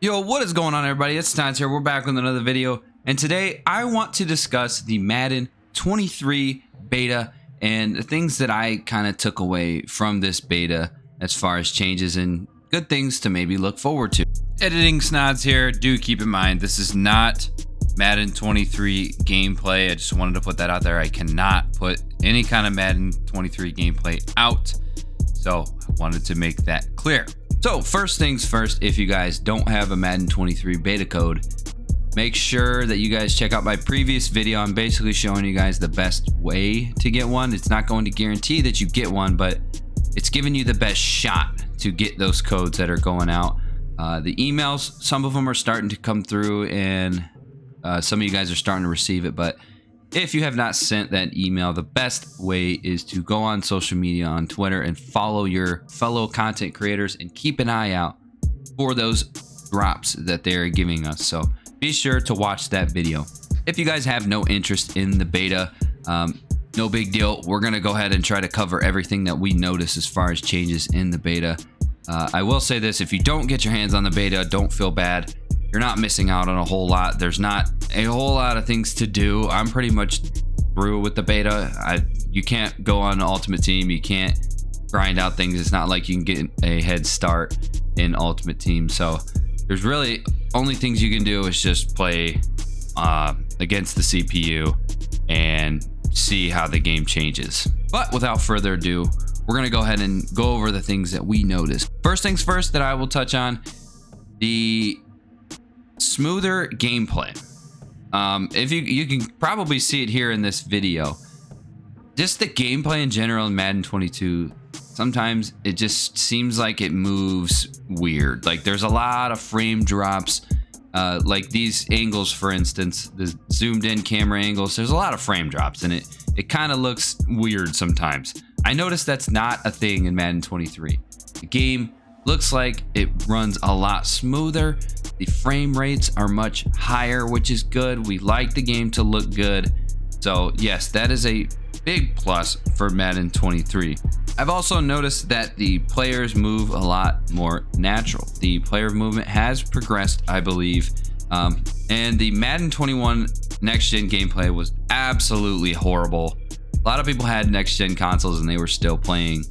Yo, what is going on, everybody? It's Stans here. We're back with another video, and today I want to discuss the Madden 23 beta and the things that I kind of took away from this beta as far as changes and good things to maybe look forward to. Editing Snods here. Do keep in mind this is not Madden 23 gameplay. I just wanted to put that out there. I cannot put any kind of Madden 23 gameplay out, so I wanted to make that clear. So first things first, if you guys don't have a Madden 23 beta code, make sure that you guys check out my previous video. I'm basically showing you guys the best way to get one. It's not going to guarantee that you get one, but it's giving you the best shot to get those codes that are going out. The emails, some of them are starting to come through, and some of you guys are starting to receive it. But if you have not sent that email, the best way is to go on social media, on Twitter, and follow your fellow content creators and keep an eye out for those drops that they're giving us. So be sure to watch that video. If you guys have no interest in the beta, no big deal. We're going to go ahead and try to cover everything that we notice as far as changes in the beta. I will say this: if you don't get your hands on the beta, don't feel bad. You're not missing out on a whole lot. There's not a whole lot of things to do. I'm pretty much through with the beta. You can't go on Ultimate Team. You can't grind out things. It's not like you can get a head start in Ultimate Team. So there's really only things you can do is just play against the CPU and see how the game changes. But without further ado, we're going to go ahead and go over the things that we noticed. First things first that I will touch on, the smoother gameplay. If you can probably see it here in this video, just the gameplay in general in Madden 22, sometimes it just seems like it moves weird. Like there's a lot of frame drops, like these angles, for instance, the zoomed in camera angles, there's a lot of frame drops, and it kind of looks weird sometimes. I noticed that's not a thing in Madden 23. The game looks like it runs a lot smoother. The frame rates are much higher, which is good. We like the game to look good. So yes, that is a big plus for Madden 23. I've also noticed that the players move a lot more natural. The player movement has progressed, I believe. And the Madden 21 next gen gameplay was absolutely horrible. A lot of people had next gen consoles and they were still playing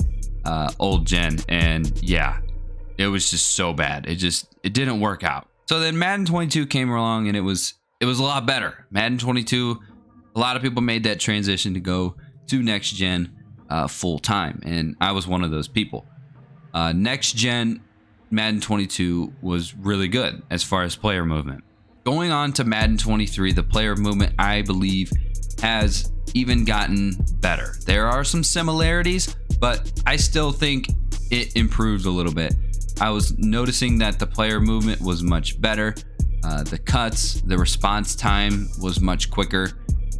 old gen, and yeah, it was just so bad. It didn't work out. So then Madden 22 came along, and it was a lot better. Madden 22, a lot of people made that transition to go to next gen full time, and I was one of those people. Next gen Madden 22 was really good as far as player movement. Going on to Madden 23, the player movement, I believe, has even gotten better. There are some similarities, but I still think it improved a little bit. I was noticing that the player movement was much better. The cuts, the response time was much quicker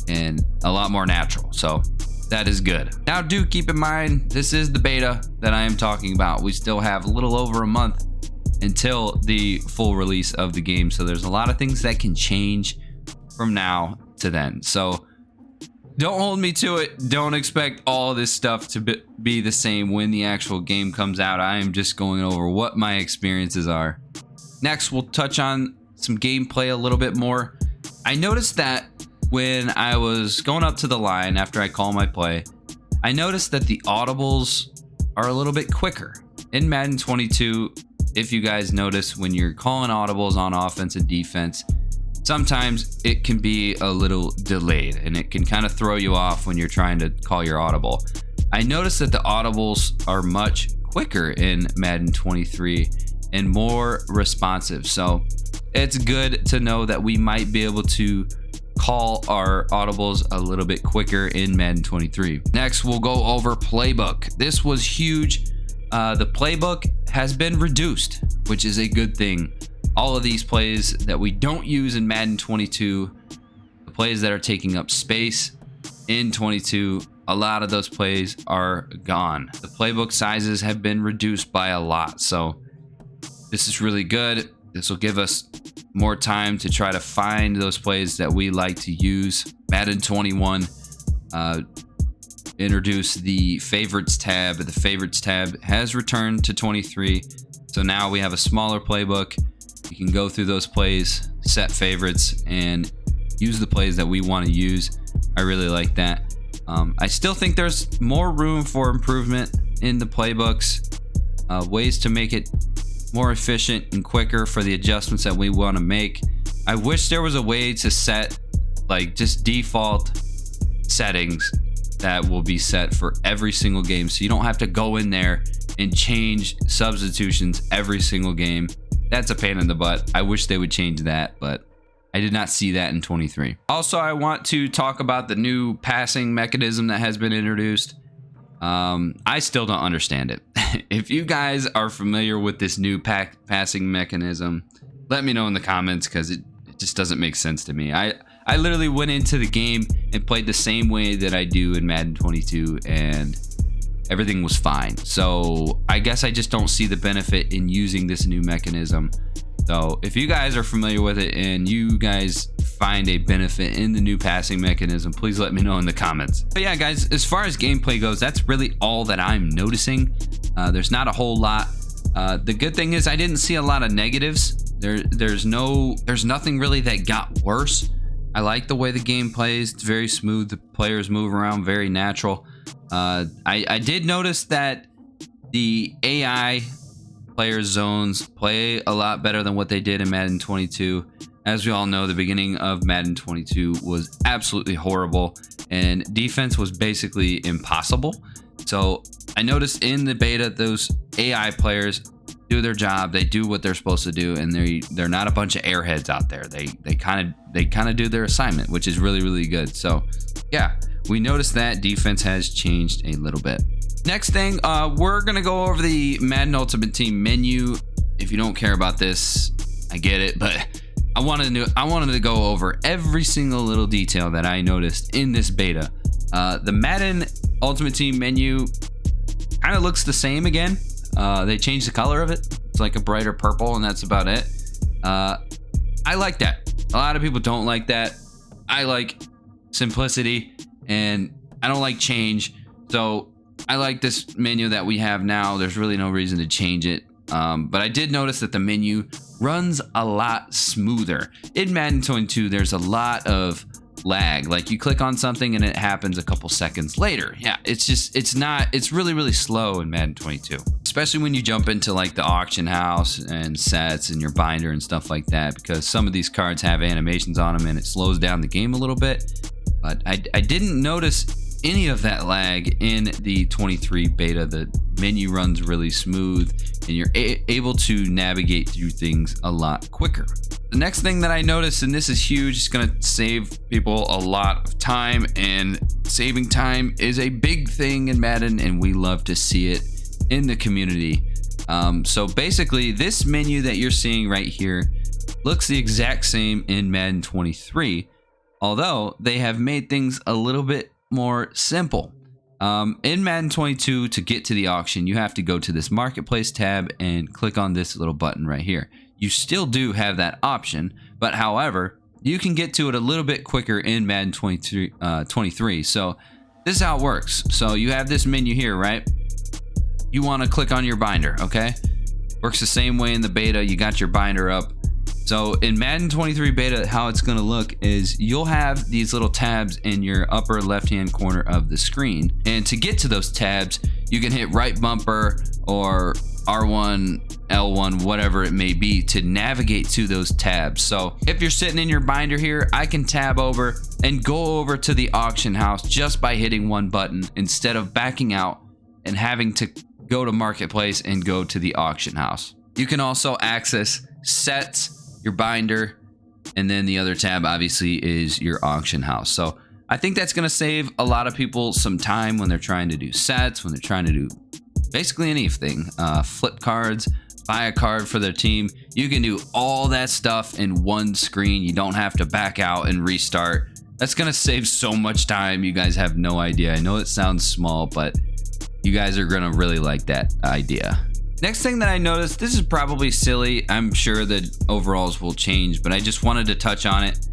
and a lot more natural. So that is good. Now, do keep in mind, this is the beta that I am talking about. We still have a little over a month until the full release of the game. So there's a lot of things that can change from now to then. So don't hold me to it. Don't expect all this stuff to be the same when the actual game comes out. I am just going over what my experiences are. Next, we'll touch on some gameplay a little bit more. I noticed that when I was going up to the line after I call my play, I noticed that the audibles are a little bit quicker. In Madden 22, if you guys notice, when you're calling audibles on offense and defense, sometimes it can be a little delayed, and it can kind of throw you off when you're trying to call your audible. I noticed that the audibles are much quicker in Madden 23 and more responsive. So it's good to know that we might be able to call our audibles a little bit quicker in Madden 23. Next, we'll go over playbook. This was huge. The playbook has been reduced, which is a good thing. All of these plays that we don't use in Madden 22, the plays that are taking up space in 22, a lot of those plays are gone. The playbook sizes have been reduced by a lot. So this is really good. This will give us more time to try to find those plays that we like to use. Madden 21 introduced the favorites tab. The favorites tab has returned to 23. So now we have a smaller playbook. You can go through those plays, set favorites, and use the plays that we want to use. I really like that. I still think there's more room for improvement in the playbooks, ways to make it more efficient and quicker for the adjustments that we want to make. I wish there was a way to set like just default settings that will be set for every single game, so you don't have to go in there and change substitutions every single game. That's a pain in the butt. I wish they would change that, but I did not see that in 23. Also, I want to talk about the new passing mechanism that has been introduced. I still don't understand it. If you guys are familiar with this new passing mechanism, let me know in the comments, because it just doesn't make sense to me. I literally went into the game and played the same way that I do in Madden 22, and everything was fine. So I guess I just don't see the benefit in using this new mechanism. So if you guys are familiar with it and you guys find a benefit in the new passing mechanism, please let me know in the comments. But yeah, guys, as far as gameplay goes, that's really all that I'm noticing. There's not a whole lot. The good thing is I didn't see a lot of negatives. There's nothing really that got worse. I like the way the game plays. It's very smooth. The players move around very natural. I did notice that the AI player zones play a lot better than what they did in Madden 22. As we all know, the beginning of Madden 22 was absolutely horrible, and defense was basically impossible. So I noticed in the beta, those AI players do their job. They do what they're supposed to do, and they're not a bunch of airheads out there. They kind of do their assignment, which is really, really good. So yeah, we noticed that defense has changed a little bit. Next thing, we're gonna go over the Madden Ultimate Team menu. If you don't care about this, I get it, but I wanted to go over every single little detail that I noticed in this beta. The Madden Ultimate Team menu kind of looks the same again. They changed the color of it. It's like a brighter purple, and that's about it. I like that. A lot of people don't like that. I like simplicity, and I don't like change. So I like this menu that we have now. There's really no reason to change it. But I did notice that the menu runs a lot smoother. In Madden 22, there's a lot of lag. Like you click on something and it happens a couple seconds later. Yeah, it's really, really slow in Madden 22. Especially when you jump into like the auction house and sets and your binder and stuff like that, because some of these cards have animations on them and it slows down the game a little bit. But I didn't notice any of that lag in the 23 beta. The menu runs really smooth and you're able to navigate through things a lot quicker. The next thing that I noticed, and this is huge, it's going to save people a lot of time, and saving time is a big thing in Madden, and we love to see it in the community. So basically, this menu that you're seeing right here looks the exact same in Madden 23, although they have made things a little bit more simple. In Madden 22, to get to the auction, you have to go to this marketplace tab and click on this little button right here. You still do have that option, but however, you can get to it a little bit quicker in Madden 23. So this is how it works. So you have this menu here, right? You want to click on your binder, okay? Works the same way in the beta. You got your binder up. So in Madden 23 beta, how it's going to look is you'll have these little tabs in your upper left-hand corner of the screen. And to get to those tabs, you can hit right bumper or R1, L1, whatever it may be, to navigate to those tabs. So if you're sitting in your binder here, I can tab over and go over to the auction house just by hitting one button, instead of backing out and having to go to marketplace and go to the auction house. You can also access sets, your binder, and then the other tab obviously is your auction house. So I think that's going to save a lot of people some time when they're trying to do sets, when they're trying to do basically anything, flip cards, buy a card for their team. You can do all that stuff in one screen. You don't have to back out and restart. That's going to save so much time. You guys have no idea. I know it sounds small, but you guys are going to really like that idea. Next thing that I noticed, this is probably silly. I'm sure that overalls will change, but I just wanted to touch on it.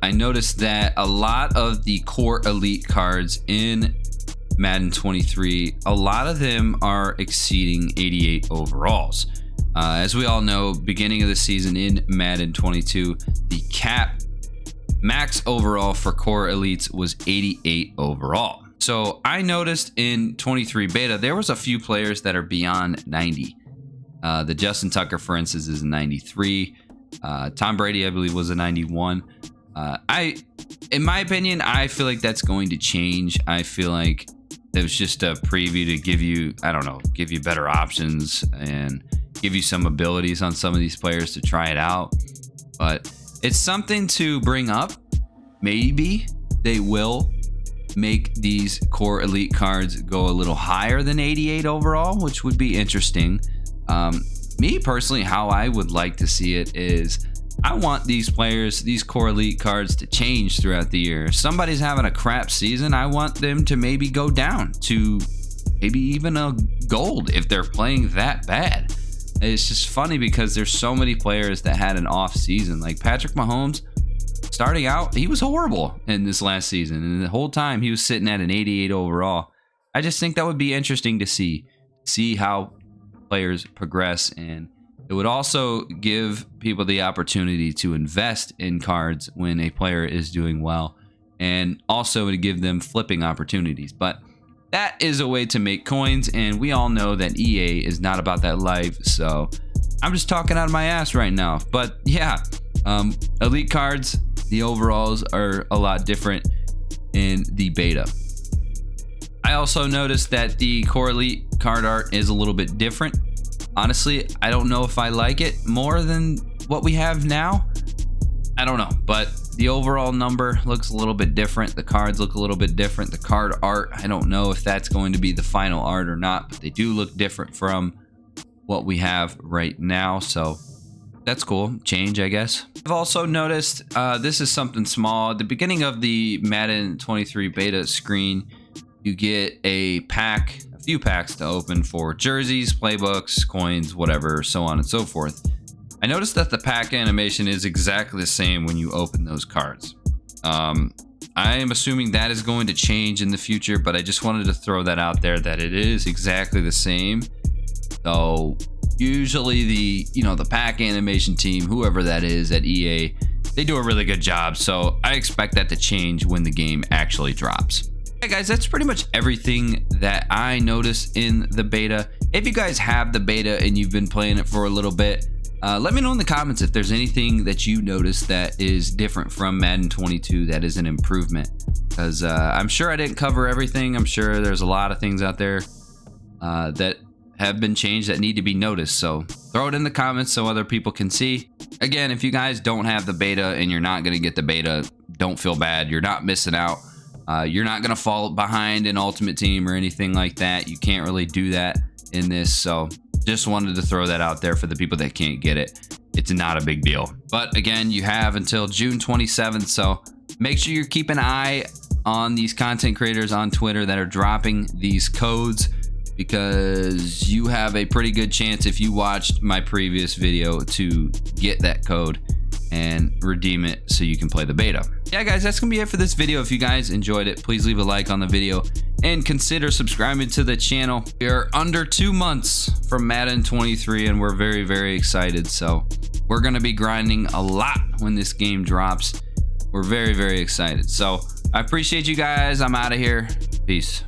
I noticed that a lot of the core elite cards in Madden 23, a lot of them are exceeding 88 overalls. As we all know, beginning of the season in Madden 22, the cap max overall for core elites was 88 overall. So I noticed in 23 beta, there was a few players that are beyond 90. The Justin Tucker, for instance, is a 93. Tom Brady, I believe, was a 91. In my opinion, I feel like that's going to change. I feel like it was just a preview to give you, I don't know, give you better options and give you some abilities on some of these players to try it out. But it's something to bring up. Maybe they will make these core elite cards go a little higher than 88 overall, which would be interesting. Me personally, how I would like to see it is I want these players, these core elite cards, to change throughout the year. If somebody's having a crap season, I want them to maybe go down to maybe even a gold if they're playing that bad. It's just funny because there's so many players that had an off season. Like Patrick Mahomes, starting out, he was horrible in this last season, and the whole time he was sitting at an 88 overall. I just think that would be interesting to see how players progress, and it would also give people the opportunity to invest in cards when a player is doing well, and also to give them flipping opportunities. But that is a way to make coins, and we all know that EA is not about that life, so I'm just talking out of my ass right now. But yeah, elite cards, the overalls are a lot different in the beta. I also noticed that the core elite card art is a little bit different. Honestly, I don't know if I like it more than what we have now. I don't know, but the overall number looks a little bit different. The cards look a little bit different. The card art, I don't know if that's going to be the final art or not, but they do look different from what we have right now. So that's cool. Change, I guess. I've also noticed, this is something small. At the beginning of the Madden 23 beta screen, you get a pack, a few packs to open for jerseys, playbooks, coins, whatever, so on and so forth. I noticed that the pack animation is exactly the same when you open those cards. I am assuming that is going to change in the future, but I just wanted to throw that out there that it is exactly the same. So usually the pack animation team, whoever that is at EA, they do a really good job. So I expect that to change when the game actually drops. Hey guys, that's pretty much everything that I noticed in the beta. If you guys have the beta and you've been playing it for a little bit, let me know in the comments if there's anything that you noticed that is different from Madden 22 that is an improvement. Because I'm sure I didn't cover everything. I'm sure there's a lot of things out there that have been changed that need to be noticed. So throw it in the comments so other people can see. Again, if you guys don't have the beta and you're not going to get the beta, don't feel bad. You're not missing out. You're not going to fall behind in Ultimate Team or anything like that. You can't really do that in this. So just wanted to throw that out there for the people that can't get it. It's not a big deal. But again, you have until June 27th. So make sure you keep an eye on these content creators on Twitter that are dropping these codes, because you have a pretty good chance, if you watched my previous video, to get that code and redeem it so you can play the beta. Yeah guys, that's gonna be it for this video. If you guys enjoyed it, please leave a like on the video and consider subscribing to the channel. We are under 2 months from Madden 23 and we're very, very excited. So we're gonna be grinding a lot when this game drops. We're very, very excited. So I appreciate you guys. I'm out of here. Peace.